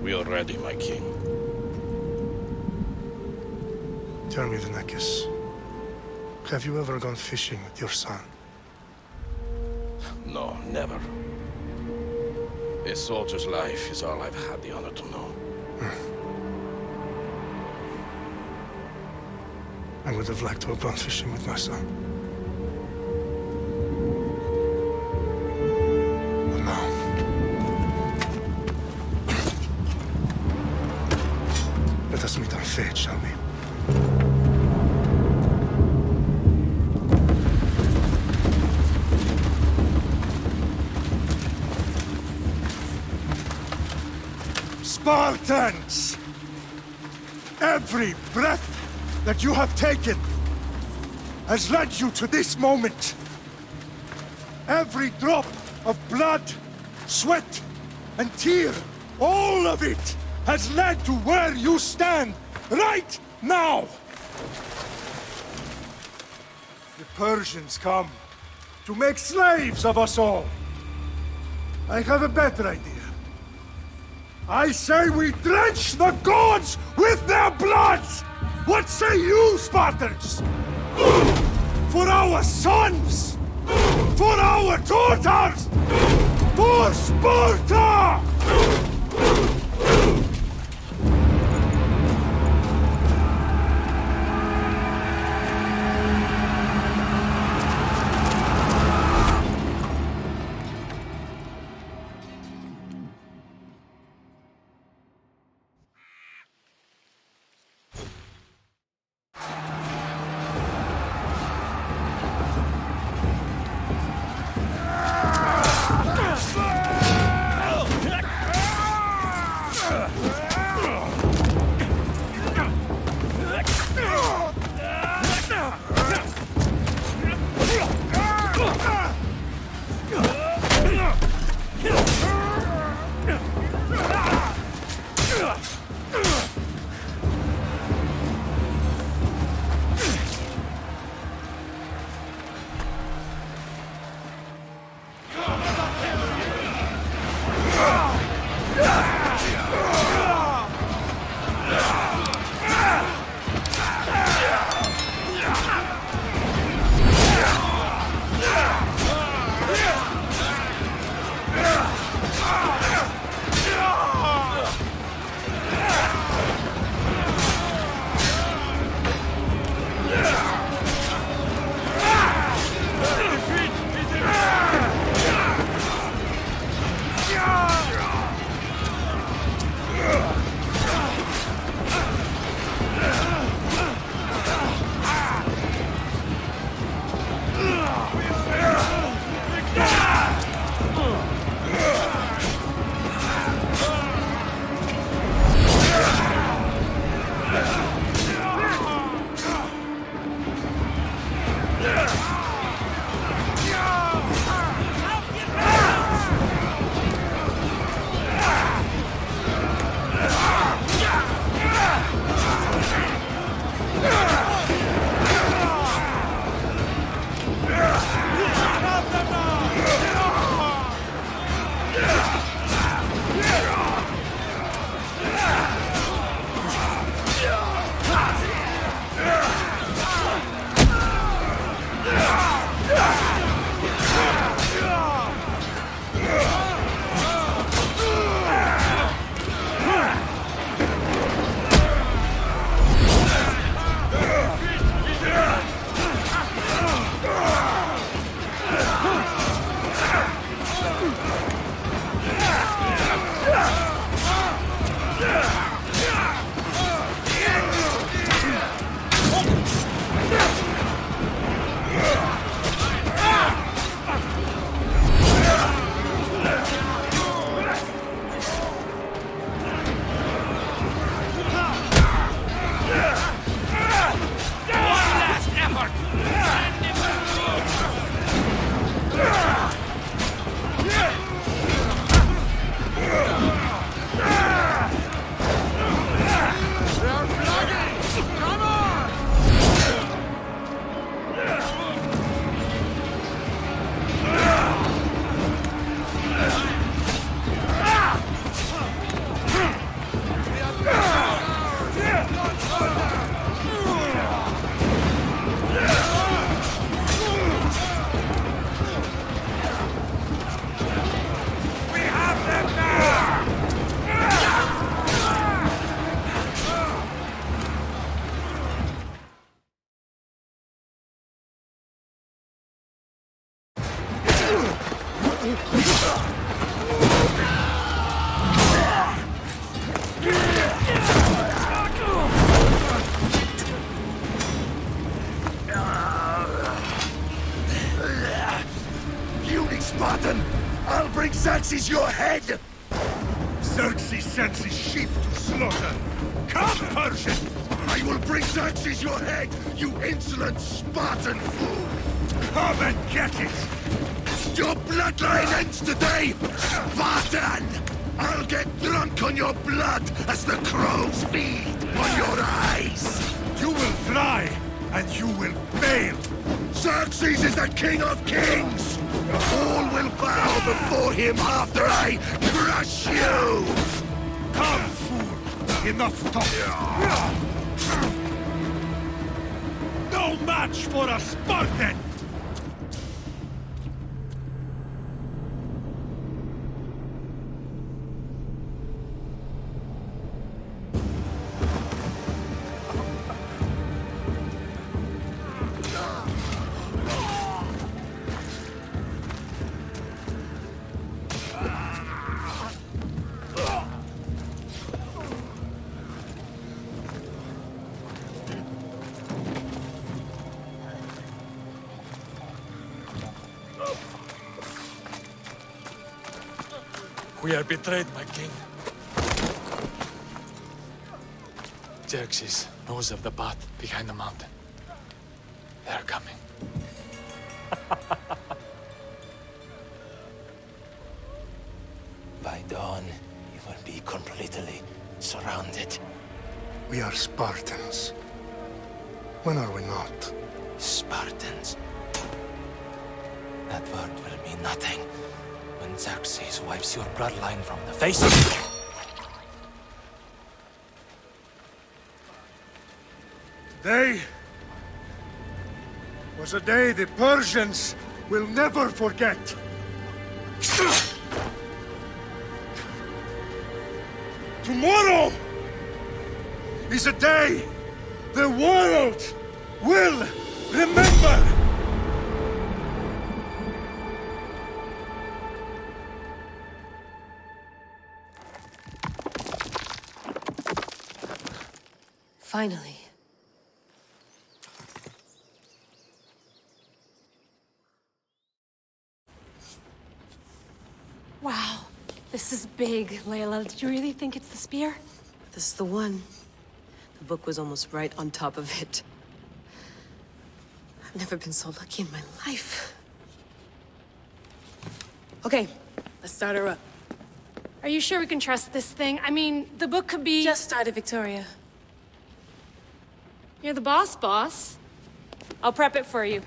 We are ready, my king. Tell me, Venekis, have you ever gone fishing with your son? No, never. A soldier's life is all I've had the honor to know. I would have liked to have gone fishing with my son. But now... let us meet on fate, shall we? Spartans! Every breath that you have taken has led you to this moment. Every drop of blood, sweat, and tear, all of it has led to where you stand right now. The Persians come to make slaves of us all. I have a better idea. I say we drench the gods with their bloods! What say you, Spartans? For our sons! For our daughters! For Sparta! Puny Spartan! I'll bring Xerxes your head! Xerxes sends his sheep to slaughter. Come, Persian! I will bring Xerxes your head, you insolent Spartan fool! Come and get it! Your bloodline ends today, Spartan! I'll get drunk on your blood as the crows feed on your eyes! You will try, and you will fail! Xerxes is the king of kings! All will bow before him after I crush you! Come, fool! Enough talk! No match for a Spartan! We are betrayed, my king. Xerxes knows of the path behind the mountain. They are coming. By dawn, you will be completely surrounded. We are Spartans. When are we not? Spartans. That word will mean nothing when Xerxes wipes your bloodline from the face of it. Today was a day the Persians will never forget. Tomorrow is a day the world will remember. Finally. Wow, this is big, Layla. Did you really think it's the spear? This is the one. The book was almost right on top of it. I've never been so lucky in my life. Okay, let's start her up. Are you sure we can trust this thing? I mean, the book could be... Just started, Victoria. You're the boss. I'll prep it for you.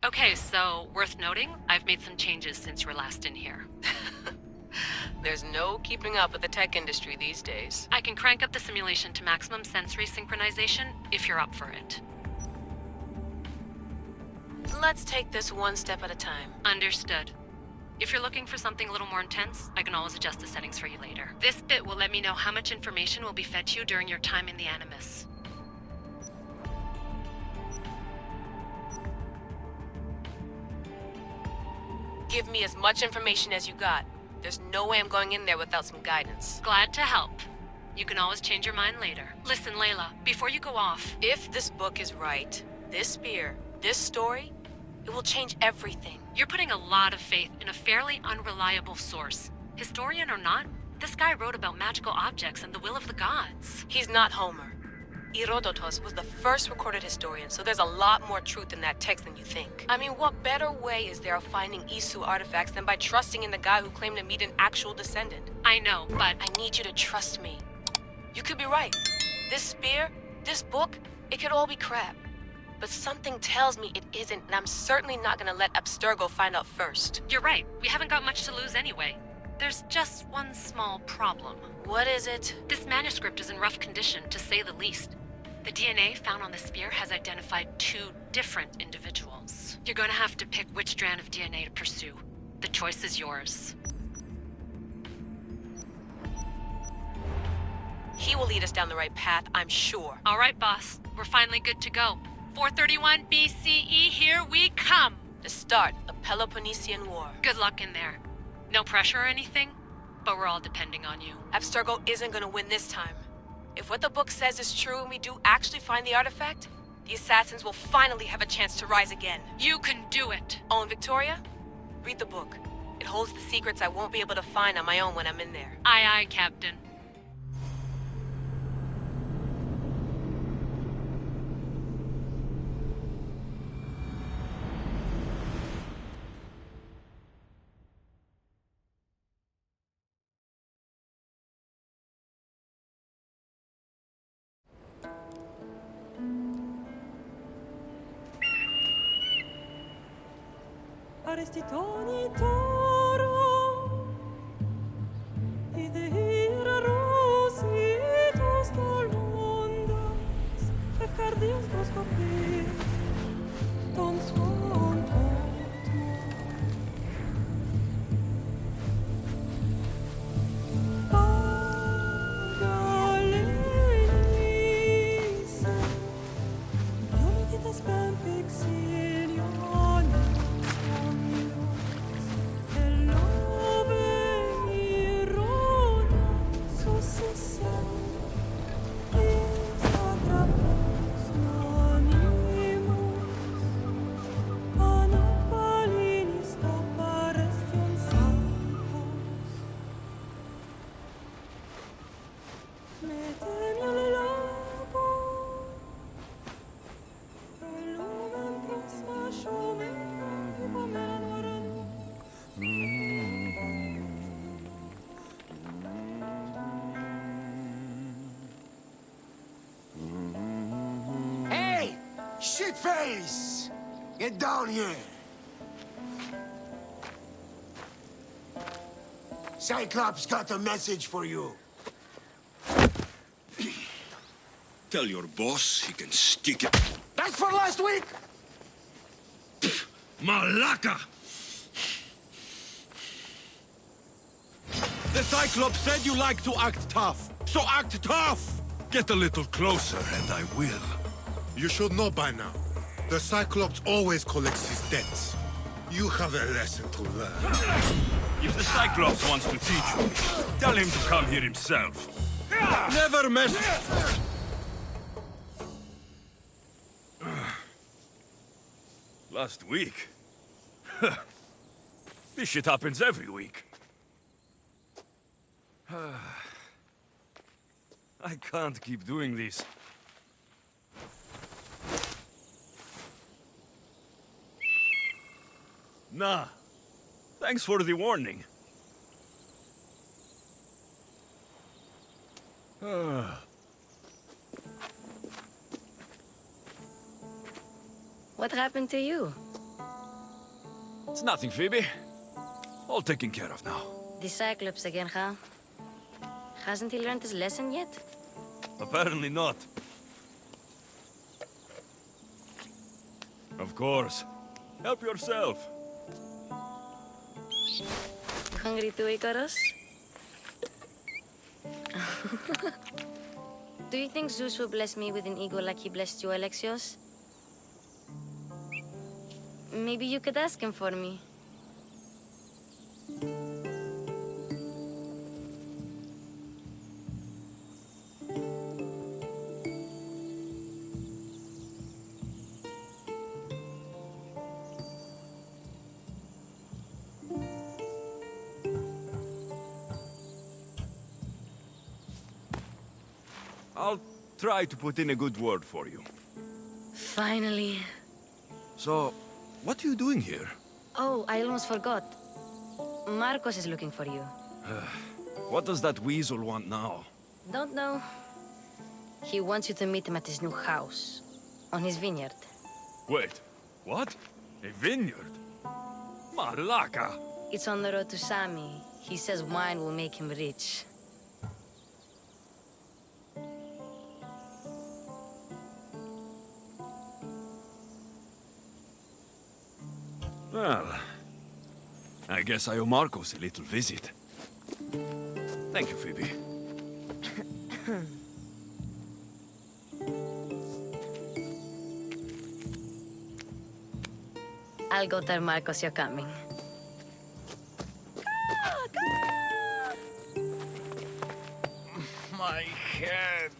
Okay, so worth noting, I've made some changes since you were last in here. There's no keeping up with the tech industry these days. I can crank up the simulation to maximum sensory synchronization if you're up for it. Let's take this one step at a time. Understood. If you're looking for something a little more intense, I can always adjust the settings for you later. This bit will let me know how much information will be fed to you during your time in the Animus. Give me as much information as you got. There's no way I'm going in there without some guidance. Glad to help. You can always change your mind later. Listen, Layla, before you go off... If this book is right, this spear, this story, it will change everything. You're putting a lot of faith in a fairly unreliable source. Historian or not, this guy wrote about magical objects and the will of the gods. He's not Homer. Herodotus was the first recorded historian, so there's a lot more truth in that text than you think. I mean, what better way is there of finding Isu artifacts than by trusting in the guy who claimed to meet an actual descendant? I know, but... I need you to trust me. You could be right. This spear, this book, it could all be crap. But something tells me it isn't, and I'm certainly not gonna let Abstergo find out first. You're right. We haven't got much to lose anyway. There's just one small problem. What is it? This manuscript is in rough condition, to say the least. The DNA found on the spear has identified 2 different individuals. You're gonna have to pick which strand of DNA to pursue. The choice is yours. He will lead us down the right path, I'm sure. All right, boss. We're finally good to go. 431 BCE, here we come! The start of Peloponnesian War. Good luck in there. No pressure or anything, but we're all depending on you. Abstergo isn't gonna win this time. If what the book says is true and we do actually find the artifact, the assassins will finally have a chance to rise again. You can do it! Oh, and Victoria? Read the book. It holds the secrets I won't be able to find on my own when I'm in there. Aye, aye, Captain. Aristitoni toro, idehira rositos tolmondas, fefcardios proskopir, ton swan Pagalenisa, Domititas ben fixilionis, Hey! Shitface! Get down here! Cyclops got a message for you. Tell your boss he can stick it. That's for last week! Malaka! The Cyclops said you like to act tough, so act tough! Get a little closer and I will. You should know by now. The Cyclops always collects his debts. You have a lesson to learn. If the Cyclops wants to teach you, tell him to come here himself. Never mess... Last week? This shit happens every week. I can't keep doing this. Nah. Thanks for the warning. What happened to you? It's nothing, Phoebe. All taken care of now. The Cyclops again, huh? Hasn't he learned his lesson yet? Apparently not. Of course. Help yourself. Hungry too, Icarus? Do you think Zeus will bless me with an ego like he blessed you, Alexios? Maybe you could ask him for me. I'll try to put in a good word for you. Finally. So, what are you doing here? Oh, I almost forgot. Marcos is looking for you. What does that weasel want now? Don't know. He wants you to meet him at his new house. On his vineyard. Wait, what? A vineyard? Malaka! It's on the road to Sami. He says wine will make him rich. Well, I guess I owe Marcos a little visit. Thank you, Phoebe. I'll go tell Marcos you're coming. My head.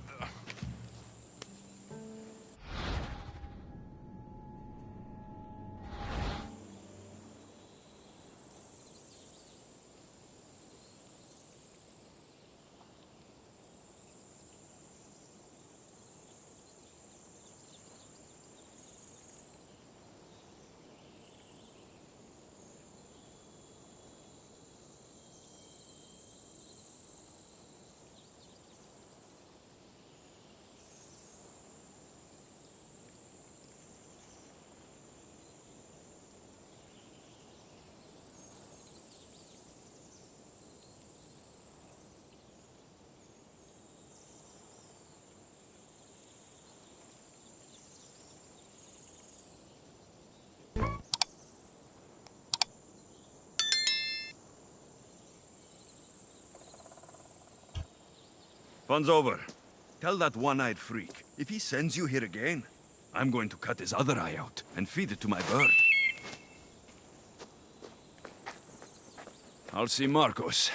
Fun's over. Tell that one-eyed freak, if he sends you here again, I'm going to cut his other eye out and feed it to my bird. I'll see Marcos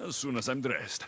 as soon as I'm dressed.